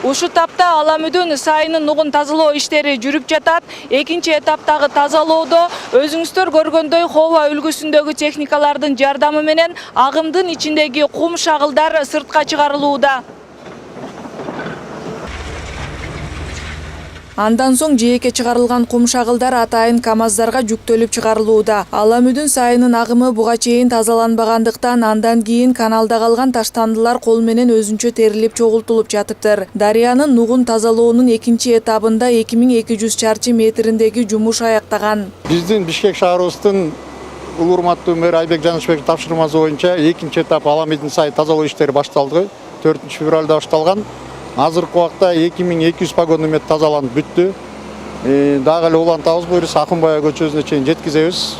Ушул тапта Аламүдүн сайынын нугун тазалоо иштери жүрүп жатат. Экинчи этаптагы тазалоодо өзүңүздөр көргөндөй Хова үлгүсүндөгү техникалардын жардамы менен агымдын ичиндеги кум шагылдар сыртка чыгарылууда. Андан соң жээкке чыгарылган кум шагылдар атайын КАМАЗдарга жүктөлүп чыгарылууда. Аламүдүн сайынын агымы буга чейин тазаланбагандыктан андан кийин каналда калган таштандылар кол менен өзүнчө терилип чогултулуп жатыптыр. Дарыянын нугун тазалоонун экинчи этабында 2200 чарчы метриндеги жумуш аяктаган. Биздин Бишкек шаарыбыздын улуу урматтуу мэр Айбек Жанышбековдун тапшырмасы боюнча экинчи этап Аламүдүн сайын тазалоо иштери башталды. 4-февралда башталган. Азыркы убакта 2200 погонный метр тазаланып бүттү. Дагы эле улантабыз, буюрса Акынбая көчөсүнө чейин жеткизебиз.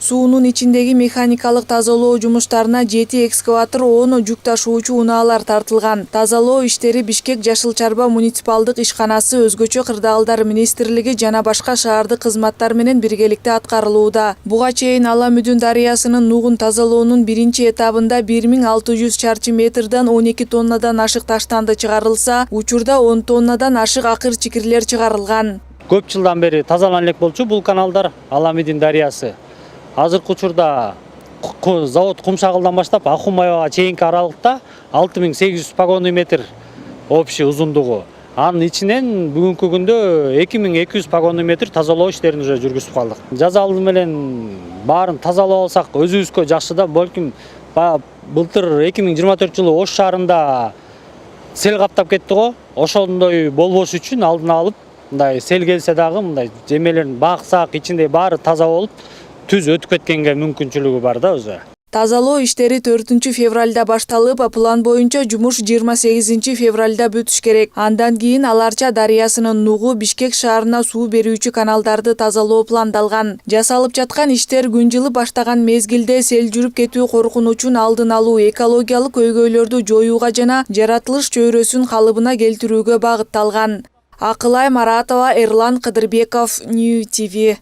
Суунун ичиндеги механикалык тазалоо жумуштарына 7 экскаватор 10 жүк ташуучу унаалар тартылган. Тазалоо иштери Бишкек Жашыл Чарба муниципалдык ишканасы, өзгөчө кырдаалдар министрлиги жана башка шаардык кызматтар менен биргеликте аткарылууда. Буга чейин Аламүдүн дарыясынын нугун тазалоонун биринчи этабында 1600 чарчы метрден 12 тоннадан ашык таштанды чыгарылса, учурда 10 тоннадан ашык акыр чикирлер чыгарылган. Көп жылдан бери тазалана элек болчу бул каналдар, Аламүдүн дарыясы. Азыркы учурда завод кум шагылдан баштап Акынбаяга чейинки аралыкта 6800 погонный метр общий узундугу. Анын ичинен бүгүнкү күндө 2200 погонный метр тазалоо иштерин уже жүргүзүп калдык. Жаз алды менен баарын тазалап алсак өзүбүзгө жакшы да, балким былтыр 2024 жылы Ош шаарында сел каптап кетти го. Ошондой болбош үчүн алдын алып, мындай сел келсе дагы мындай жемелерин баксак, ичинде баары таза болуп түз өтүп кеткенге мүмкүнчүлүгү бар да өзү. Тазалоо иштери 4-февралда башталып, план боюнча жумуш 28-февралда бүтүш керек. Андан кийин Аларча дарыясынын нугу Бишкек шаарына суу берүүчү каналдарды тазалоо пландалган. Жасалып жаткан иштер күн жылы баштаган мезгилде сел жүрүп кетүү коркунучун алдын алуу, экологиялык көйгөйлөрдү жоюуга жана жаратылыш чөйрөсүн калыбына келтирүүгө багытталган. Акылай Маратова, Эрлан Кыдырбеков, Нью ТВ.